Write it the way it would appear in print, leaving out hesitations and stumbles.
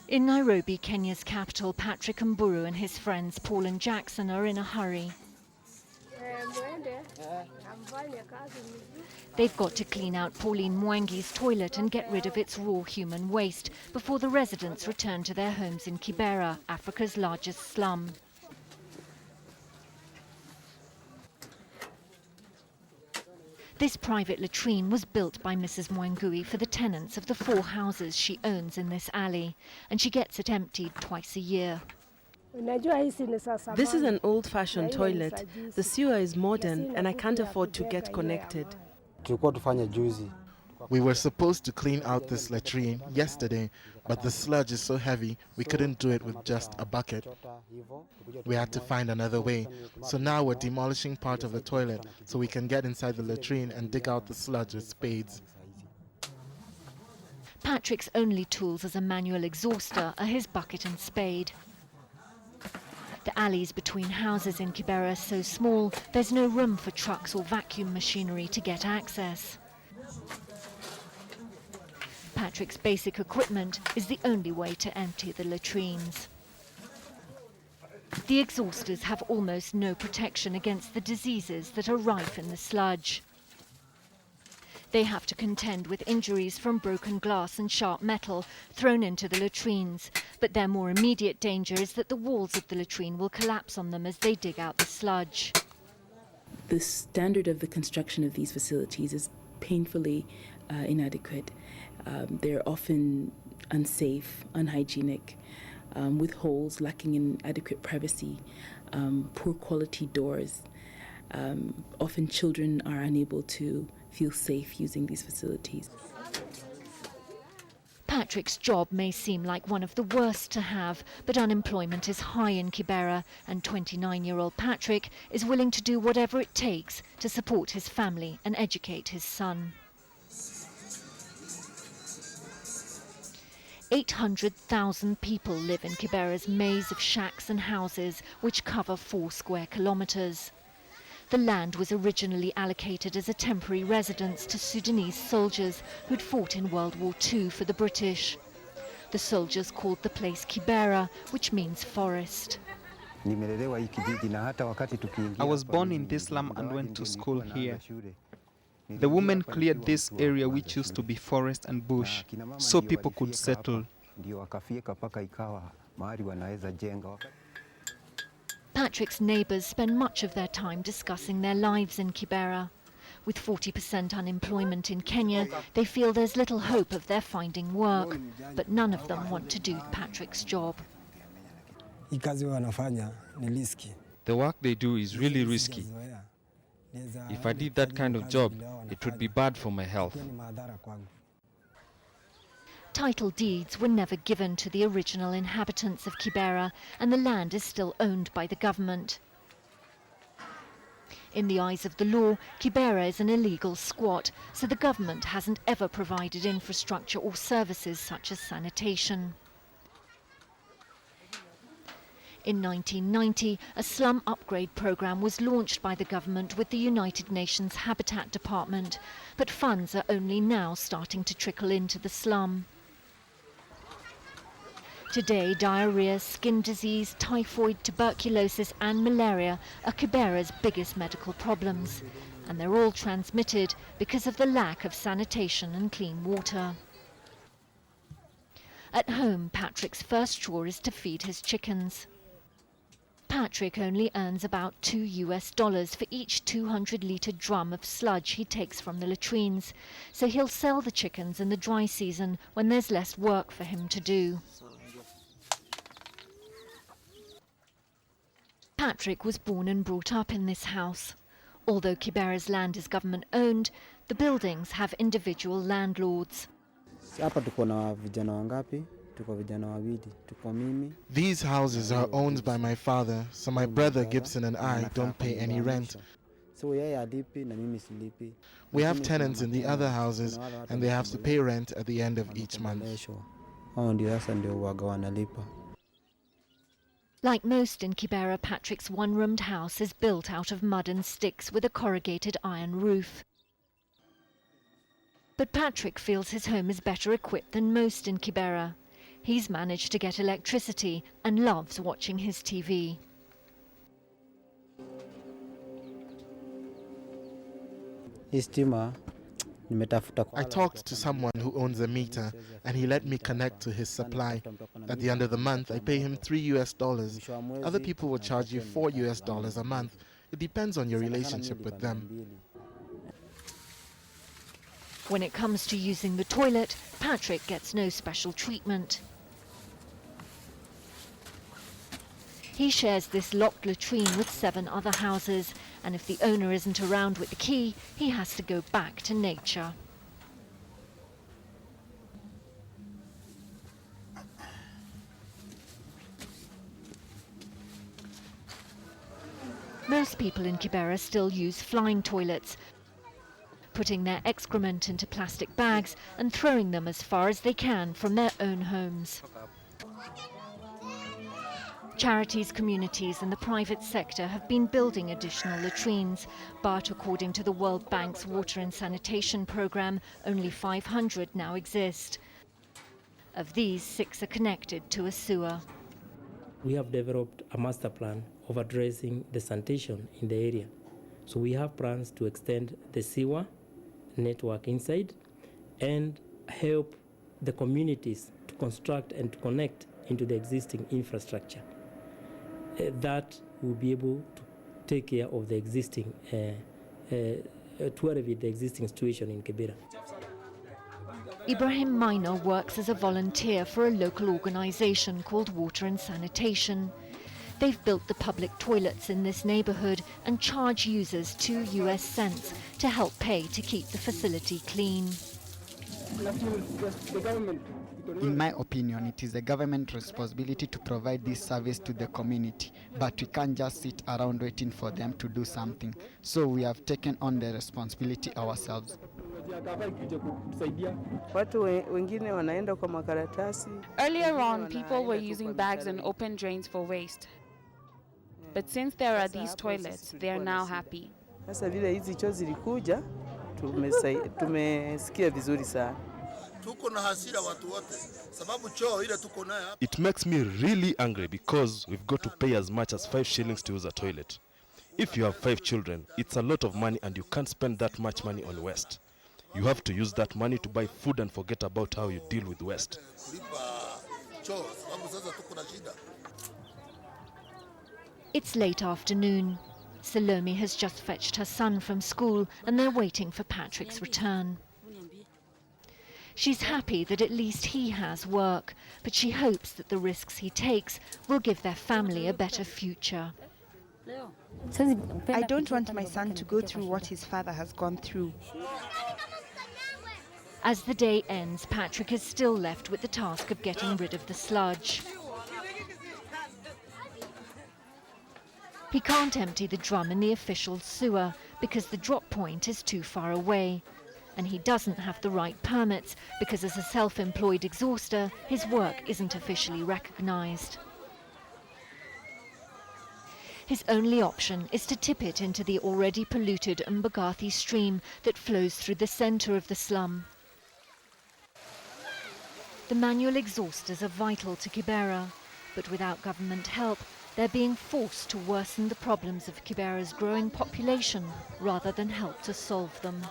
In Nairobi, Kenya's capital, Patrick Mburu and his friends Paul and Jackson are in a hurry. They've got to clean out Pauline Mwangi's toilet and get rid of its raw human waste before the residents return to their homes in Kibera, Africa's largest slum. This private latrine was built by Mrs. Mwangui for the tenants of the 4 houses she owns in this alley, and she gets it emptied twice a year. This is an old-fashioned toilet. The sewer is modern and I can't afford to get connected. We were supposed to clean out this latrine yesterday, but the sludge is so heavy we couldn't do it with just a bucket. We had to find another way. So now we're demolishing part of the toilet so we can get inside the latrine and dig out the sludge with spades. Patrick's only tools as a manual exhauster are his bucket and spade. The alleys between houses in Kibera are so small, there's no room for trucks or vacuum machinery to get access. Patrick's basic equipment is the only way to empty the latrines. The exhausters have almost no protection against the diseases that are rife in the sludge. They have to contend with injuries from broken glass and sharp metal thrown into the latrines, but their more immediate danger is that the walls of the latrine will collapse on them as they dig out the sludge. The standard of the construction of these facilities is painfully inadequate. They're often unsafe, unhygienic, with holes lacking in adequate privacy, poor quality doors. Often children are unable to feel safe using these facilities. Patrick's job may seem like one of the worst to have, but unemployment is high in Kibera, and 29-year-old Patrick is willing to do whatever it takes to support his family and educate his son. 800,000 people live in Kibera's maze of shacks and houses, which cover 4 square kilometers. The land was originally allocated as a temporary residence to Sudanese soldiers who'd fought in World War II for the British. The soldiers called the place Kibera, which means forest. I was born in this slum and went to school here. The women cleared this area which used to be forest and bush, so people could settle. Patrick's neighbours spend much of their time discussing their lives in Kibera. With 40% unemployment in Kenya, they feel there's little hope of their finding work, but none of them want to do Patrick's job. The work they do is really risky. If I did that kind of job, it would be bad for my health. Title deeds were never given to the original inhabitants of Kibera, and the land is still owned by the government. In the eyes of the law, Kibera is an illegal squat, so the government hasn't ever provided infrastructure or services such as sanitation. In 1990, a slum upgrade program was launched by the government with the United Nations Habitat Department, but funds are only now starting to trickle into the slum. Today, diarrhea, skin disease, typhoid, tuberculosis and malaria are Kibera's biggest medical problems, and they're all transmitted because of the lack of sanitation and clean water. At home, Patrick's first chore is to feed his chickens. Patrick only earns about $2 for each 200-litre drum of sludge he takes from the latrines, so he'll sell the chickens in the dry season when there's less work for him to do. Patrick was born and brought up in this house. Although Kibera's land is government-owned, the buildings have individual landlords. These houses are owned by my father, so my brother Gibson and I don't pay any rent. We have tenants in the other houses, and they have to pay rent at the end of each month. Like most in Kibera, Patrick's one-roomed house is built out of mud and sticks with a corrugated iron roof. But Patrick feels his home is better equipped than most in Kibera. He's managed to get electricity and loves watching his TV. I talked to someone who owns a meter and he let me connect to his supply. At the end of the month, I pay him $3 US. Other people will charge you $4 US a month. It depends on your relationship with them. When it comes to using the toilet, Patrick gets no special treatment. He shares this locked latrine with 7 other houses, and if the owner isn't around with the key, he has to go back to nature. Most people in Kibera still use flying toilets, putting their excrement into plastic bags and throwing them as far as they can from their own homes. Charities, communities and the private sector have been building additional latrines, but according to the World Bank's Water and Sanitation program, only 500 now exist. Of these, 6 are connected to a sewer. We have developed a master plan of addressing the sanitation in the area. So we have plans to extend the sewer network inside and help the communities to construct and to connect into the existing infrastructure. That will be able to take care of the existing, to elevate the existing situation in Kibera. Ibrahim Minor works as a volunteer for a local organisation called Water and Sanitation. They've built the public toilets in this neighbourhood and charge users 2 US cents to help pay to keep the facility clean. In my opinion, it is the government's responsibility to provide this service to the community, but we can't just sit around waiting for them to do something. So we have taken on the responsibility ourselves. Earlier on, people were using bags and open drains for waste. But since there are these toilets, they are now happy. It makes me really angry because we've got to pay as much as 5 shillings to use a toilet. If you have 5 children, it's a lot of money and you can't spend that much money on waste. You have to use that money to buy food and forget about how you deal with waste. It's late afternoon. Salome has just fetched her son from school and they're waiting for Patrick's return. She's happy that at least he has work, but she hopes that the risks he takes will give their family a better future. I don't want my son to go through what his father has gone through. As the day ends, Patrick is still left with the task of getting rid of the sludge. He can't empty the drum in the official sewer because the drop point is too far away. And he doesn't have the right permits because as a self-employed exhauster, his work isn't officially recognised. His only option is to tip it into the already polluted Mbagathi stream that flows through the centre of the slum. The manual exhausters are vital to Kibera, but without government help, they're being forced to worsen the problems of Kibera's growing population rather than help to solve them.